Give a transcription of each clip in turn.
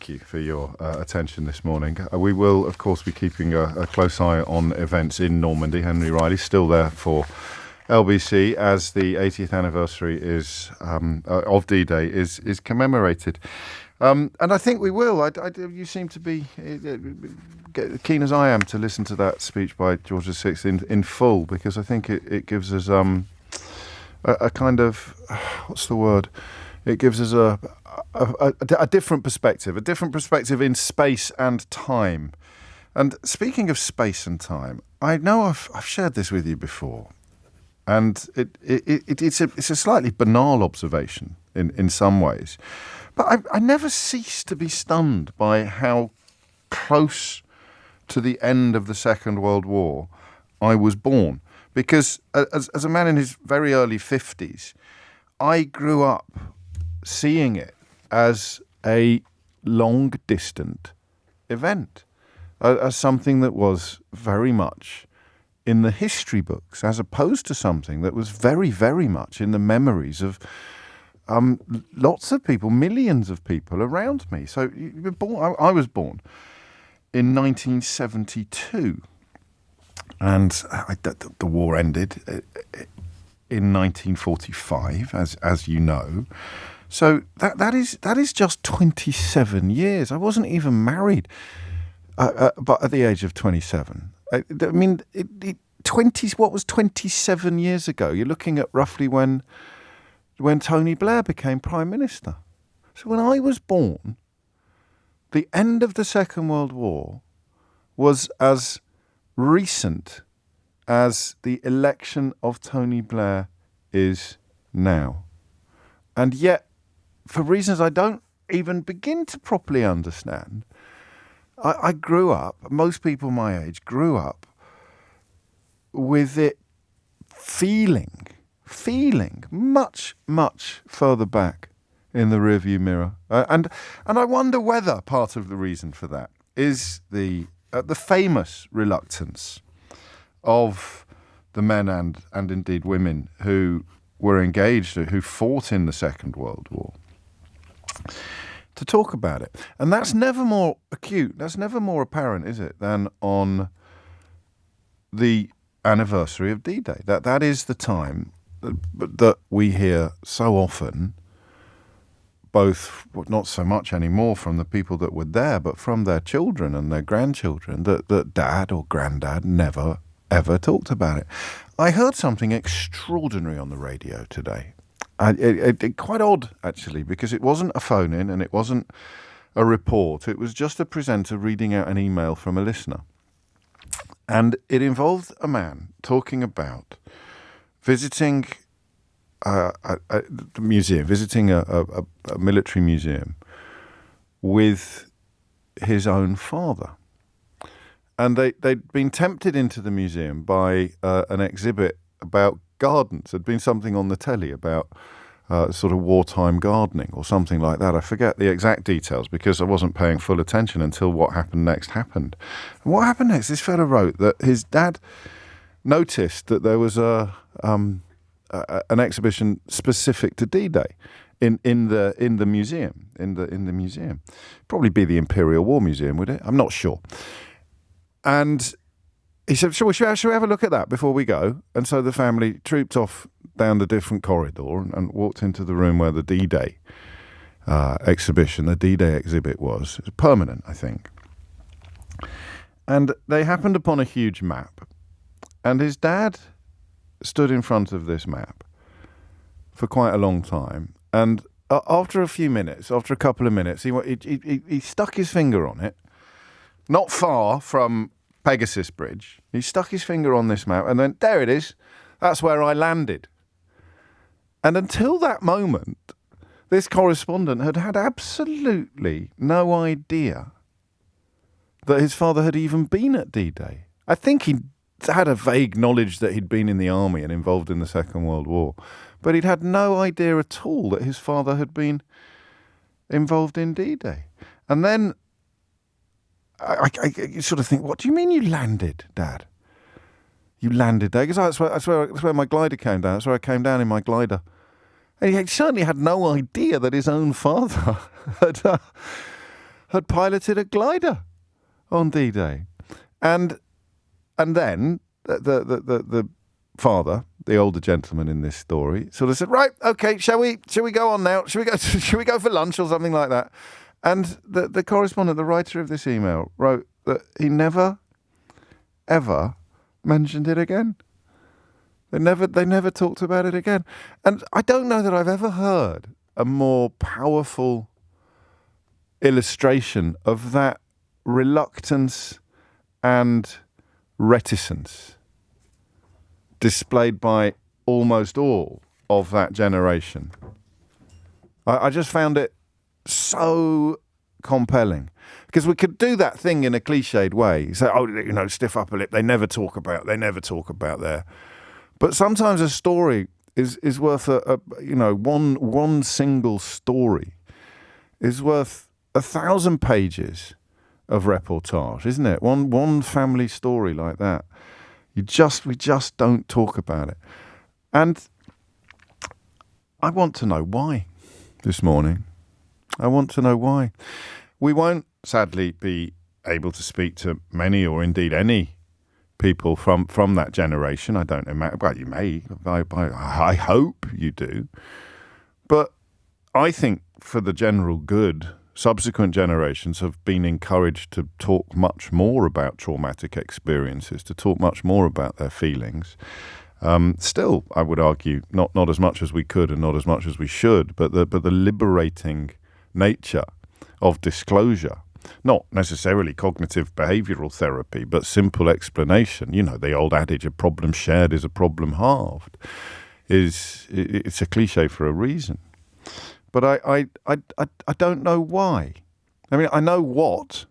thank you for your attention this morning. We will, of course, be keeping a close eye on events in Normandy. Henry Riley's still there for LBC as the 80th anniversary of D-Day is commemorated. And I think we will. You seem to be keen as I am to listen to that speech by George VI in full, because I think it gives us a kind of, what's the word? It gives us a different perspective in space and time. And speaking of space and time, I know I've shared this with you before, and it's a slightly banal observation in some ways, but I never cease to be stunned by how close to the end of the Second World War I was born. Because as a man in his very early 50s, I grew up seeing it as a long-distant event, as something that was very much in the history books, as opposed to something that was very, very much in the memories of lots of people, millions of people around me. So I was born in 1972, and the war ended in 1945, as you know. So that is just 27 years. I wasn't even married, but at the age of 27. I mean, 20. What was 27 years ago? You're looking at roughly when Tony Blair became Prime Minister. So when I was born, the end of the Second World War was as recent as the election of Tony Blair is now. And yet, for reasons I don't even begin to properly understand, I grew up, most people my age grew up with it feeling much, much further back in the rearview mirror. And I wonder whether part of the reason for that is the famous reluctance of the men and indeed women who were engaged, who fought in the Second World War, to talk about it. And that's never more acute, that's never more apparent, is it, than on the anniversary of D-Day. That is the time that we hear so often, both, not so much anymore from the people that were there, but from their children and their grandchildren, that dad or granddad never, ever talked about it. I heard something extraordinary on the radio today. It quite odd, actually, because it wasn't a phone-in and it wasn't a report. It was just a presenter reading out an email from a listener. And it involved a man talking about visiting the museum, visiting a military museum with his own father. And they'd been tempted into the museum by an exhibit about gardens. There'd been something on the telly about sort of wartime gardening or something like that. I forget the exact details because I wasn't paying full attention until what happened next happened. And what happened next, this fellow wrote that his dad noticed that there was an exhibition specific to D-Day in the museum. Probably be the Imperial War Museum, would it? I'm not sure. And he said, should we have a look at that before we go? And so the family trooped off down the different corridor and walked into the room where the D-Day exhibition, the D-Day exhibit was. It was permanent, I think. And they happened upon a huge map. And his dad stood in front of this map for quite a long time. And after a couple of minutes, he stuck his finger on it, not far from Pegasus Bridge. He stuck his finger on this map and then, there it is. That's where I landed. And until that moment, this correspondent had absolutely no idea that his father had even been at D-Day. I think he had a vague knowledge that he'd been in the army and involved in the Second World War, but he'd had no idea at all that his father had been involved in D-Day. And then I sort of think, what do you mean you landed, Dad? You landed there? Because that's where my glider came down. That's where I came down in my glider. And he certainly had no idea that his own father had piloted a glider on D-Day. And then the father, the older gentleman in this story, sort of said, right, okay, shall we go on now? Shall we go for lunch or something like that? And the correspondent, the writer of this email, wrote that he never, ever mentioned it again. They never talked about it again. And I don't know that I've ever heard a more powerful illustration of that reluctance and reticence displayed by almost all of that generation. I just found it so compelling. Because we could do that thing in a cliched way. Say, stiff upper lip, they never talk about there. But sometimes a story is worth one single story is worth 1,000 pages of reportage, isn't it? One family story like that. We just don't talk about it. And I want to know why this morning. I want to know why. We won't, sadly, be able to speak to many or indeed any people from that generation. I don't imagine. Well, you may. I hope you do. But I think for the general good, subsequent generations have been encouraged to talk much more about traumatic experiences, to talk much more about their feelings. Still, I would argue, not as much as we could and not as much as we should, but the liberating nature of disclosure. Not necessarily cognitive behavioral therapy, but simple explanation. The old adage, a problem shared is a problem halved, it's a cliche for a reason. But I don't know why. I mean, I know what.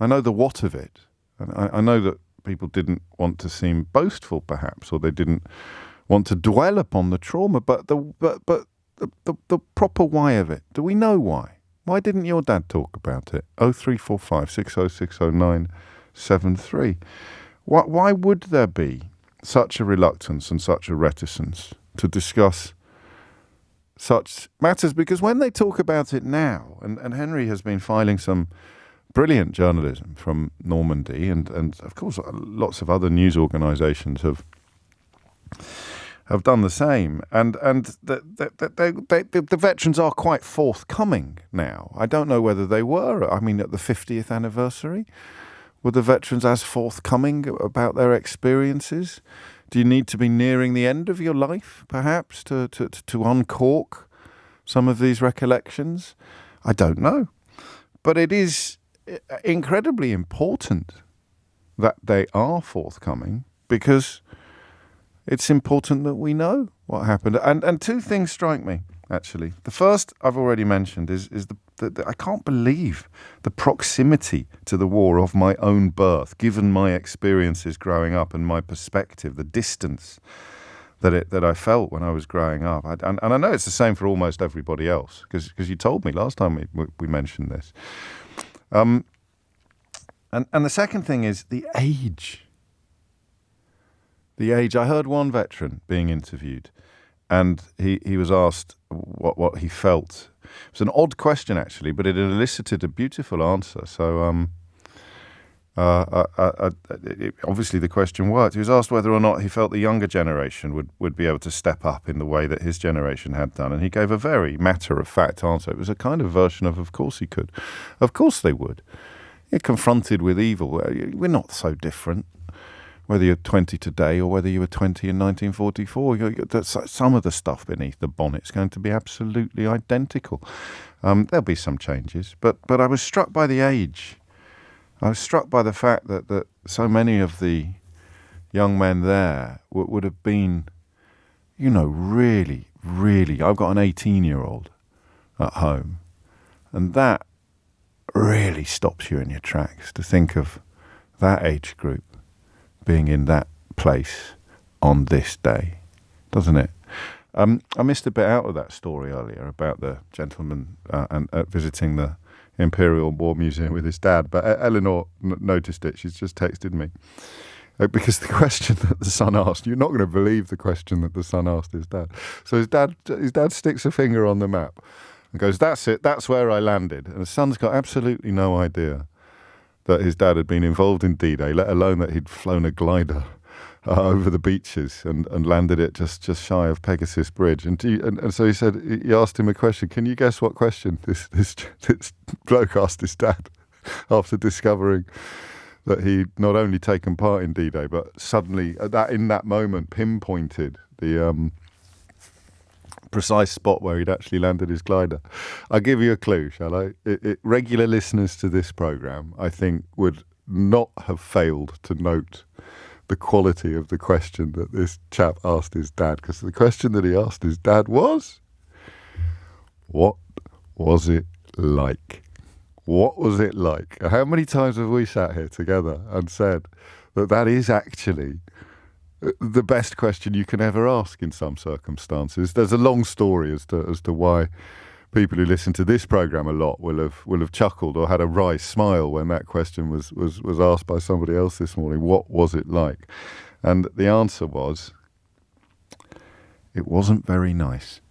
I know the what of it. I know that people didn't want to seem boastful, perhaps, or they didn't want to dwell upon the trauma. But the proper why of it. Do we know why? Why didn't your dad talk about it? 0345 6060973. Why would there be such a reluctance and such a reticence to discuss such matters? Because when they talk about it now, and Henry has been filing some brilliant journalism from Normandy, and of course lots of other news organisations have done the same, and the veterans are quite forthcoming now. I don't know whether they were. I mean, at the 50th anniversary, were the veterans as forthcoming about their experiences? Do you need to be nearing the end of your life, perhaps, to uncork some of these recollections? I don't know. But it is incredibly important that they are forthcoming, because it's important that we know what happened. And two things strike me, actually. The first I've already mentioned is the I can't believe the proximity to the war of my own birth, given my experiences growing up and my perspective, the distance that I felt when I was growing up. And I know it's the same for almost everybody else, because you told me last time we mentioned this. And the second thing is the age. The age. I heard one veteran being interviewed, and he was asked what he felt. It was an odd question, actually, but it elicited a beautiful answer. So obviously the question worked. He was asked whether or not he felt the younger generation would be able to step up in the way that his generation had done, and he gave a very matter-of-fact answer. It was a kind of version of course he could. Of course they would. You're confronted with evil. We're not so different, whether you're 20 today or whether you were 20 in 1944. Some of the stuff beneath the bonnet's going to be absolutely identical. There'll be some changes, but I was struck by the age. I was struck by the fact that so many of the young men there would have been, really, really. I've got an 18-year-old at home, and that really stops you in your tracks to think of that age group being in that place on this day, doesn't it? I missed a bit out of that story earlier about the gentleman and visiting the Imperial War Museum with his dad, but Eleanor noticed it. She's just texted me because the question that the son asked, you're not going to believe the question that the son asked his dad. So his dad sticks a finger on the map and goes, "That's it, that's where I landed." And the son's got absolutely no idea that his dad had been involved in D-Day, let alone that he'd flown a glider over the beaches and landed it just shy of Pegasus Bridge. And so he said, he asked him a question. Can you guess what question this bloke asked his dad after discovering that he'd not only taken part in D-Day, but suddenly in that moment pinpointed the precise spot where he'd actually landed his glider? I'll give you a clue, shall I? Regular listeners to this programme, I think, would not have failed to note the quality of the question that this chap asked his dad, because the question that he asked his dad was, what was it like? What was it like? How many times have we sat here together and said that is actually the best question you can ever ask in some circumstances? There's a long story as to why people who listen to this programme a lot will have chuckled or had a wry smile when that question was asked by somebody else this morning. What was it like? And the answer was, it wasn't very nice.